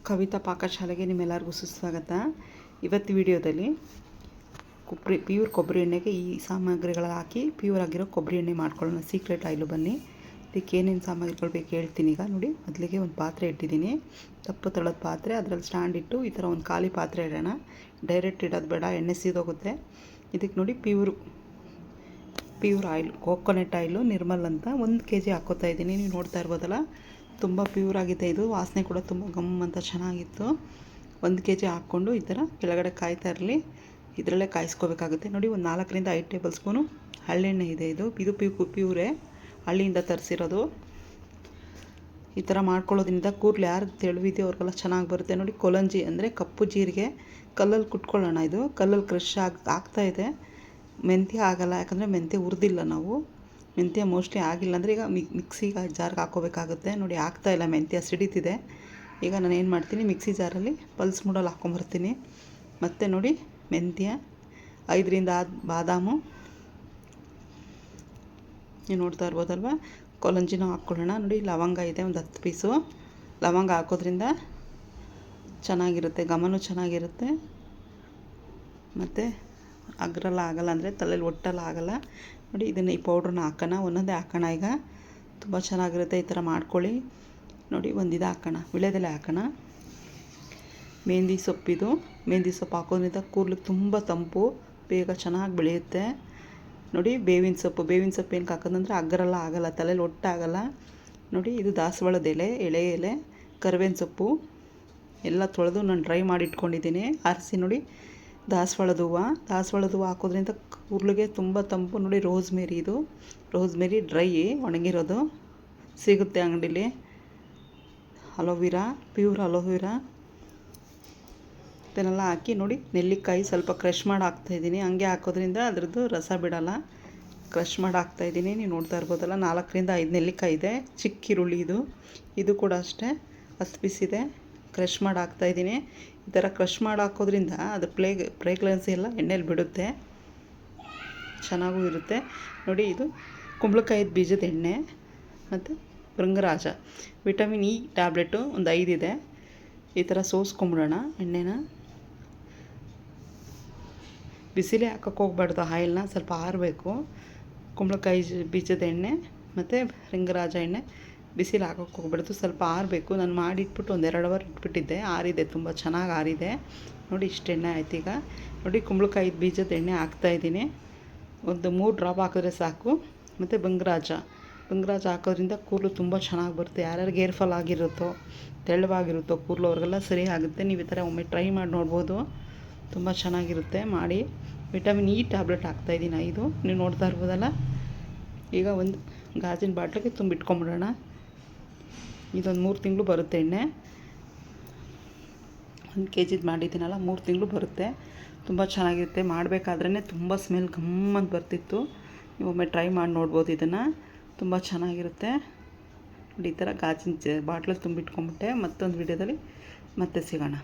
ಕವಿತಾ ಪಾಕಶಾಲೆಗೆ ನಿಮ್ಮೆಲ್ಲರಿಗೂ ಸುಸ್ವಾಗತ. ಇವತ್ತು ವಿಡಿಯೋದಲ್ಲಿ ಪ್ಯೂರ್ ಕೊಬ್ಬರಿ ಎಣ್ಣೆಗೆ ಈ ಸಾಮಗ್ರಿಗಳು ಹಾಕಿ ಪ್ಯೂರ್ ಆಗಿರೋ ಕೊಬ್ಬರಿ ಎಣ್ಣೆ ಮಾಡ್ಕೊಳ್ಳೋಣ. Secret oil. ಬನ್ನಿ, ಇದಕ್ಕೆ ಏನೇನು ಸಾಮಗ್ರಿಗಳು ಬೇಕು ಹೇಳ್ತೀನಿ. ಈಗ ನೋಡಿ, ಮೊದಲಿಗೆ ಒಂದು ಪಾತ್ರೆ ಇಟ್ಟಿದ್ದೀನಿ, ದಪ್ಪ ತಳದ ಪಾತ್ರೆ. ಅದರಲ್ಲಿ ಸ್ಟ್ಯಾಂಡ್ ಇಟ್ಟು ಈ ಥರ ಒಂದು ಖಾಲಿ ಪಾತ್ರೆ ಇಡೋಣ. ಡೈರೆಕ್ಟ್ ಇಡೋದು ಬೇಡ, ಎಣ್ಣೆ ಸೀದೋಗುತ್ತೆ. ಇದಕ್ಕೆ ನೋಡಿ pure oil, coconut oil Nirmal ಅಂತ 1 kg ಹಾಕ್ಕೋತಾ ಇದ್ದೀನಿ. ನೀವು ನೋಡ್ತಾ ಇರ್ಬೋದಲ್ಲ, ತುಂಬ ಪ್ಯೂರ್ ಆಗಿದೆ. ಇದು ವಾಸನೆ ಕೂಡ ತುಂಬ ಗಮ್ ಅಂತ ಚೆನ್ನಾಗಿತ್ತು. 1 kg ಹಾಕ್ಕೊಂಡು ಈ ಥರ ಕೆಳಗಡೆ ಕಾಯ್ತಾ ಇರಲಿ, ಇದರಲ್ಲೇ ಕಾಯಿಸ್ಕೋಬೇಕಾಗುತ್ತೆ. ನೋಡಿ, ಒಂದು 4 ರಿಂದ 5 ಟೇಬಲ್ ಸ್ಪೂನು ಹಳ್ಳೆಣ್ಣೆ ಇದೆ. ಇದು ಪ್ಯೂರೇ, ಹಳ್ಳಿಯಿಂದ ತರಿಸಿರೋದು. ಈ ಥರ ಮಾಡ್ಕೊಳ್ಳೋದ್ರಿಂದ ಕೂದಲು ಯಾರು ತೆಳುವಿದೆಯೋ ಅವ್ರಿಗೆಲ್ಲ ಚೆನ್ನಾಗಿ ಬರುತ್ತೆ. ನೋಡಿ, ಕೊಲಂಜಿ ಅಂದರೆ ಕಪ್ಪು ಜೀರಿಗೆ ಕಲ್ಲಲ್ಲಿ ಕುಟ್ಕೊಳ್ಳೋಣ. ಇದು ಕಲ್ಲಲ್ಲಿ ಕ್ರಷ್ ಆಗ್ತಾಯಿದೆ. ಮೆಂತ್ಯ ಆಗಲ್ಲ, ಯಾಕಂದರೆ ಮೆಂತ್ಯ ಹುರಿದಿಲ್ಲ ನಾವು. ಮೆಂತ್ಯ ಮೋಸ್ಟ್ಲಿ ಆಗಿಲ್ಲ ಅಂದರೆ ಈಗ ಮಿಕ್ಸಿಗೆ ಜಾರ್ಗೆ ಹಾಕ್ಕೋಬೇಕಾಗುತ್ತೆ. ನೋಡಿ, ಆಗ್ತಾಯಿಲ್ಲ, ಮೆಂತ್ಯ ಸಿಡಿತಿದೆ. ಈಗ ನಾನು ಏನು ಮಾಡ್ತೀನಿ, ಮಿಕ್ಸಿ ಜಾರಲ್ಲಿ ಪಲ್ಸ್ ಮೂಡಲ್ಲಿ ಹಾಕ್ಕೊಂಬರ್ತೀನಿ. ಮತ್ತು ನೋಡಿ, ಮೆಂತ್ಯ 5 ರಿಂದ 6 ಬಾದಾಮು, ನೀವು ನೋಡ್ತಾ ಇರ್ಬೋದಲ್ವ. ಕೊಲಂಜಿನೂ ಹಾಕ್ಕೊಳ್ಳೋಣ. ನೋಡಿ, ಲವಂಗ ಇದೆ, ಒಂದು 10 ಪೀಸು. ಲವಂಗ ಹಾಕೋದ್ರಿಂದ ಚೆನ್ನಾಗಿರುತ್ತೆ, ಘಮನೂ ಚೆನ್ನಾಗಿರುತ್ತೆ. ಮತ್ತು ಅಗ್ರೆಲ್ಲ ಆಗಲ್ಲ, ಅಂದರೆ ತಲೆಯಲ್ಲಿ ಒಟ್ಟೆಲ್ಲ ಆಗಲ್ಲ. ನೋಡಿ, ಇದನ್ನು ಈ ಪೌಡ್ರನ್ನ ಹಾಕೋಣ, ಒಂದೊಂದೇ ಹಾಕೋಣ. ಈಗ ತುಂಬ ಚೆನ್ನಾಗಿರುತ್ತೆ, ಈ ಥರ ಮಾಡ್ಕೊಳ್ಳಿ. ನೋಡಿ, ಒಂದು ಹಾಕೋಣ, ವಿಳೆದೆಲೆ ಹಾಕೋಣ. ಮೆಹಂದಿ ಸೊಪ್ಪಿದು. ಮೆಹಂದಿ ಸೊಪ್ಪು ಹಾಕೋದ್ರಿಂದ ಕೂದಲಿಗೆ ತುಂಬ ತಂಪು, ಬೇಗ ಚೆನ್ನಾಗಿ ಬೆಳೆಯುತ್ತೆ. ನೋಡಿ, ಬೇವಿನ ಸೊಪ್ಪು ಏನಕ್ಕೆ ಹಾಕೋದಂದರೆ ಅಗ್ರೆಲ್ಲ ಆಗಲ್ಲ, ತಲೆಯಲ್ಲಿ ಒಟ್ಟಾಗಲ್ಲ. ನೋಡಿ, ಇದು ದಾಸವಾಳದ ಎಲೆ, ಎಳೆ ಎಲೆ. ಕರಿಬೇವಿನ ಸೊಪ್ಪು ಎಲ್ಲ ತೊಳೆದು ನಾನು ಡ್ರೈ ಮಾಡಿ ಇಟ್ಕೊಂಡಿದ್ದೀನಿ, ಆರಿಸಿ. ನೋಡಿ, ದಾಸವಾಳದ ಹೂವು ಹಾಕೋದ್ರಿಂದ ಕೂದಲಿಗೆ ತುಂಬ ತಂಪು. ನೋಡಿ, ರೋಸ್ಮೇರಿ ಡ್ರೈ ಒಣಗಿರೋದು ಸಿಗುತ್ತೆ ಅಂಗಡೀಲಿ. ಅಲೋವಿರಾ, ಪ್ಯೂರ್ ಅಲೋವಿರಾ, ಇದನ್ನೆಲ್ಲ ಹಾಕಿ. ನೋಡಿ, ನೆಲ್ಲಿಕಾಯಿ ಸ್ವಲ್ಪ ಕ್ರಷ್ ಮಾಡಿ ಹಾಕ್ತಾಯಿದ್ದೀನಿ. ಹಂಗೆ ಹಾಕೋದ್ರಿಂದ ಅದರದ್ದು ರಸ ಬಿಡಲ್ಲ. ಕ್ರಷ್ ಮಾಡಿ ಹಾಕ್ತಾಯಿದ್ದೀನಿ, ನೀವು ನೋಡ್ತಾ ಇರ್ಬೋದಲ್ಲ. 4 ರಿಂದ 5 ನೆಲ್ಲಿಕಾಯಿ ಇದೆ. ಚಿಕ್ಕ ಈರುಳ್ಳಿ ಇದು ಕೂಡ ಅಷ್ಟೇ 10 ಪೀಸ್ ಇದೆ. ಕ್ರಷ್ ಮಾಡಿ ಹಾಕ್ತಾಯಿದ್ದೀನಿ. ಈ ಥರ ಕ್ರಷ್ ಮಾಡಿ ಹಾಕೋದ್ರಿಂದ ಅದು ಫ್ರೇಗ್ರೆನ್ಸಿ ಎಲ್ಲ ಎಣ್ಣೆಲಿ ಬಿಡುತ್ತೆ, ಚೆನ್ನಾಗೂ ಇರುತ್ತೆ. ನೋಡಿ, ಇದು ಕುಂಬಳಕಾಯಿದ ಬೀಜದ ಎಣ್ಣೆ ಮತ್ತು ಭೃಂಗರಾಜ. ವಿಟಮಿನ್ ಇ ಟ್ಯಾಬ್ಲೆಟು ಒಂದು 5 ಇದೆ. ಈ ಥರ ಸೋಸ್ಕೊಂಬಿಡೋಣ ಎಣ್ಣೆನ. ಬಿಸಿಲೇ ಹಾಕೋಕ್ಕೆ ಹೋಗ್ಬಾರ್ದು, ಆಯಿಲ್ನ ಸ್ವಲ್ಪ ಆರಬೇಕು. ಕುಂಬಳಕಾಯಿ ಬೀಜದ ಎಣ್ಣೆ ಮತ್ತು ಭೃಂಗರಾಜ ಎಣ್ಣೆ ಬಿಸಿಲು ಹಾಕೋಕ್ಕೆ ಹೋಗ್ಬಾರ್ದು, ಸ್ವಲ್ಪ ಆರಬೇಕು. ನಾನು ಮಾಡಿಟ್ಬಿಟ್ಟು ಒಂದು 2 ಅವರ್ ಇಟ್ಬಿಟ್ಟಿದ್ದೆ, ಆರಿದೆ, ತುಂಬ ಚೆನ್ನಾಗಿ ಆರಿದೆ. ನೋಡಿ, ಇಷ್ಟು ಎಣ್ಣೆ ಆಯ್ತು. ಈಗ ನೋಡಿ, ಕುಂಬಳಕಾಯಿ ಬೀಜದ ಎಣ್ಣೆ ಹಾಕ್ತಾಯಿದ್ದೀನಿ. ಒಂದು 3 ಡ್ರಾಪ್ ಹಾಕಿದ್ರೆ ಸಾಕು. ಮತ್ತು ಭೃಂಗರಾಜ ಹಾಕೋದ್ರಿಂದ ಕೂದಲು ತುಂಬ ಚೆನ್ನಾಗಿ ಬರುತ್ತೆ. ಯಾರ್ಯಾರಿಗೆ ಹೇರ್ ಫಾಲ್ ಆಗಿರುತ್ತೋ, ತೆಳುವಾಗಿರುತ್ತೋ ಕೂದಲು, ಅವ್ರಿಗೆಲ್ಲ ಸರಿ ಆಗುತ್ತೆ. ನೀವು ಈ ಥರ ಒಮ್ಮೆ ಟ್ರೈ ಮಾಡಿ ನೋಡ್ಬೋದು, ತುಂಬ ಚೆನ್ನಾಗಿರುತ್ತೆ. ಮಾಡಿ. ವಿಟಮಿನ್ ಇ ಟ್ಯಾಬ್ಲೆಟ್ ಹಾಕ್ತಾಯಿದ್ದೀನಿ 5, ನೀವು ನೋಡ್ತಾ ಇರ್ಬೋದಲ್ಲ. ಈಗ ಒಂದು ಗಾಜಿನ ಬಾಟ್ಲಿಗೆ ತುಂಬಿಟ್ಕೊಂಬಿಡೋಣ. ಇದೊಂದು 3 ತಿಂಗಳು ಬರುತ್ತೆ ಎಣ್ಣೆ. 1 kg ಮಾಡಿದ್ದೀನಲ್ಲ, 3 ತಿಂಗಳು ಬರುತ್ತೆ. ತುಂಬ ಚೆನ್ನಾಗಿರುತ್ತೆ. ಮಾಡಬೇಕಾದ್ರೇ ತುಂಬ ಸ್ಮೆಲ್ ಗಮ್ಮಂತ ಬರ್ತಿತ್ತು. ನೀವು ಒಮ್ಮೆ ಟ್ರೈ ಮಾಡಿ ನೋಡ್ಬೋದು ಇದನ್ನು, ತುಂಬ ಚೆನ್ನಾಗಿರುತ್ತೆ. ನೋಡಿ, ಈ ಥರ ಗಾಜಿನ ಬಾಟ್ಲಲ್ಲಿ ತುಂಬಿಟ್ಕೊಂಬಿಟ್ಟೆ. ಮತ್ತೊಂದು ವಿಡಿಯೋದಲ್ಲಿ ಮತ್ತೆ ಸಿಗೋಣ.